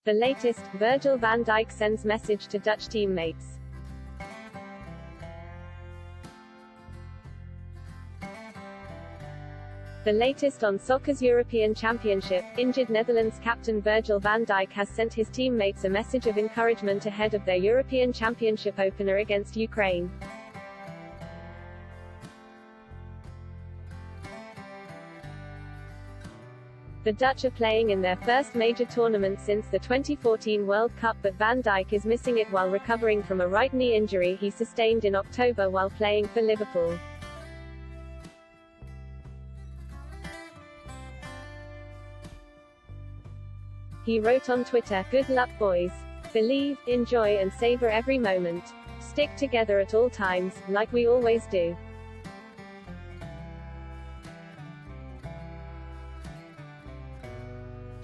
The latest, Virgil van Dijk sends message to Dutch teammates. The latest on soccer's European Championship, injured Netherlands captain Virgil van Dijk has sent his teammates a message of encouragement ahead of their European Championship opener against Ukraine. The Dutch are playing in their first major tournament since the 2014 World Cup, but Van Dijk is missing it while recovering from a right knee injury he sustained in October while playing for Liverpool. He wrote on Twitter, "Good luck boys. Believe, enjoy and savor every moment. Stick together at all times, like we always do."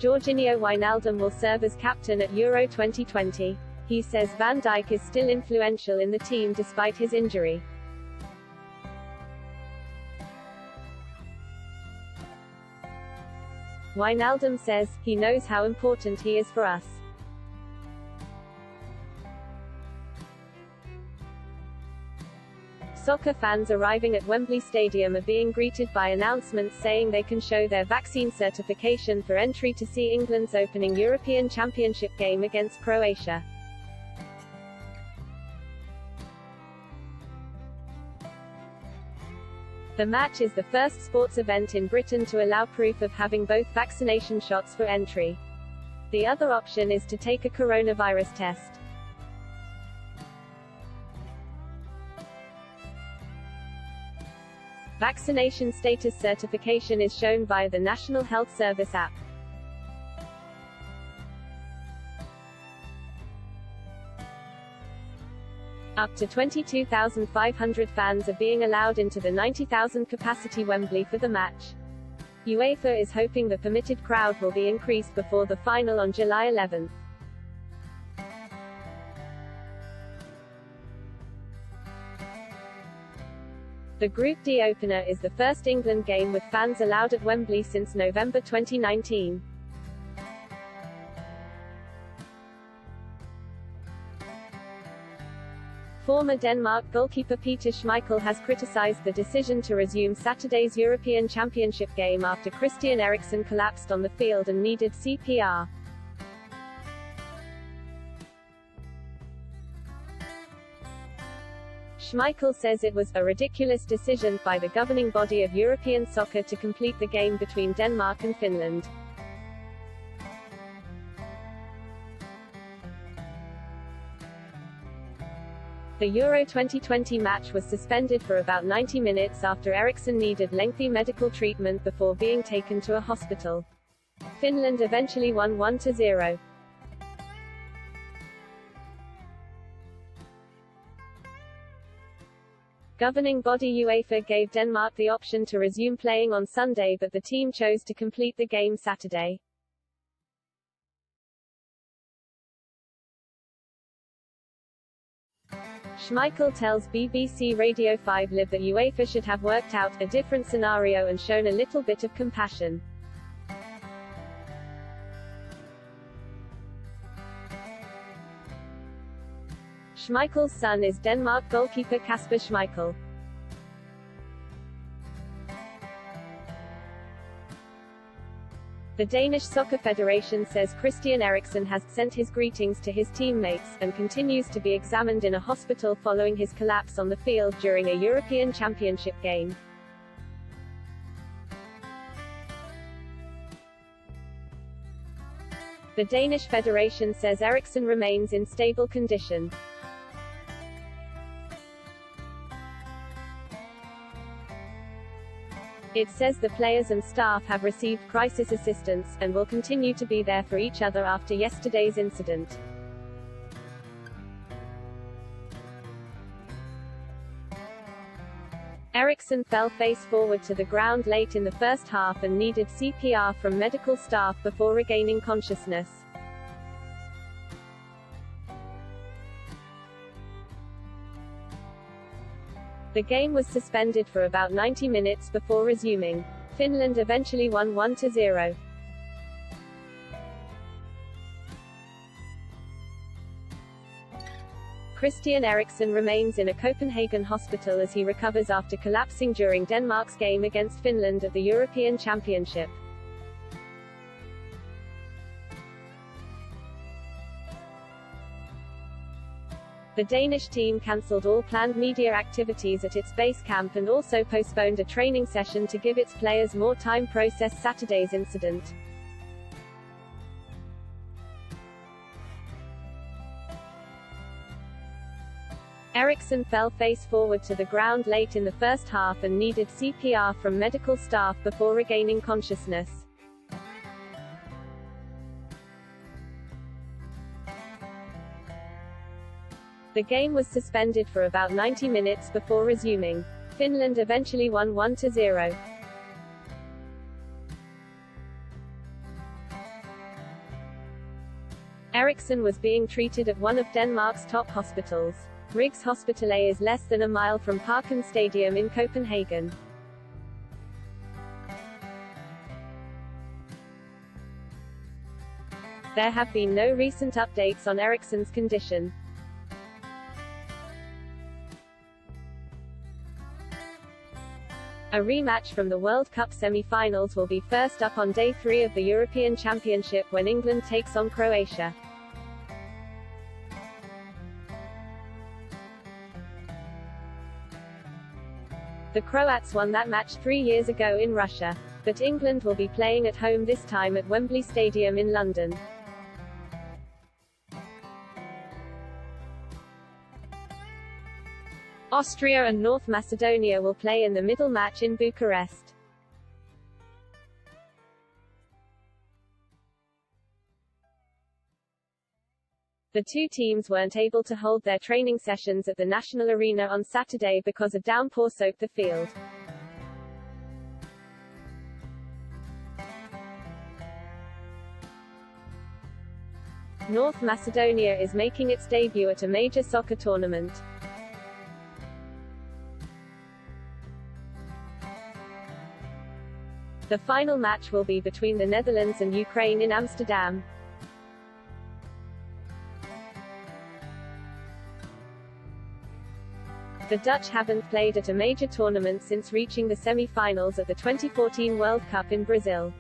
Georginio Wijnaldum will serve as captain at Euro 2020. He says Van Dijk is still influential in the team despite his injury. Wijnaldum says, "He knows how important he is for us. Soccer fans arriving at Wembley Stadium are being greeted by announcements saying they can show their vaccine certification for entry to see England's opening European Championship game against Croatia. The match is the first sports event in Britain to allow proof of having both vaccination shots for entry. The other option is to take a coronavirus test. Vaccination status certification is shown via the National Health Service app. Up to 22,500 fans are being allowed into the 90,000 capacity Wembley for the match. UEFA is hoping the permitted crowd will be increased before the final on July 11. The Group D opener is the first England game with fans allowed at Wembley since November 2019. Former Denmark goalkeeper Peter Schmeichel has criticised the decision to resume Saturday's European Championship game after Christian Eriksen collapsed on the field and needed CPR. Schmeichel says it was a ridiculous decision by the governing body of European soccer to complete the game between Denmark and Finland. The Euro 2020 match was suspended for about 90 minutes after Eriksen needed lengthy medical treatment before being taken to a hospital. Finland eventually won 1-0. Governing body UEFA gave Denmark the option to resume playing on Sunday, but the team chose to complete the game Saturday. Schmeichel tells BBC Radio 5 Live that UEFA should have worked out a different scenario and shown a little bit of compassion. Schmeichel's son is Denmark goalkeeper Kasper Schmeichel. The Danish Soccer Federation says Christian Eriksen has sent his greetings to his teammates, and continues to be examined in a hospital following his collapse on the field during a European Championship game. The Danish Federation says Eriksen remains in stable condition. It says the players and staff have received crisis assistance, and will continue to be there for each other after yesterday's incident. Eriksen fell face forward to the ground late in the first half and needed CPR from medical staff before regaining consciousness. The game was suspended for about 90 minutes before resuming. Finland eventually won 1-0. Christian Eriksen remains in a Copenhagen hospital as he recovers after collapsing during Denmark's game against Finland at the European Championship. The Danish team cancelled all planned media activities at its base camp and also postponed a training session to give its players more time to process Saturday's incident. Eriksen fell face forward to the ground late in the first half and needed CPR from medical staff before regaining consciousness. The game was suspended for about 90 minutes before resuming. Finland eventually won 1-0. Eriksen was being treated at one of Denmark's top hospitals. Rigshospitalet is less than a mile from Parken Stadium in Copenhagen. There have been no recent updates on Eriksen's condition. A rematch from the World Cup semi-finals will be first up on Day 3 of the European Championship when England takes on Croatia. The Croats won that match 3 years ago in Russia. But England will be playing at home this time at Wembley Stadium in London. Austria and North Macedonia will play in the middle match in Bucharest. The two teams weren't able to hold their training sessions at the National Arena on Saturday because a downpour soaked the field. North Macedonia is making its debut at a major soccer tournament. The final match will be between the Netherlands and Ukraine in Amsterdam. The Dutch haven't played at a major tournament since reaching the semi-finals at the 2014 World Cup in Brazil.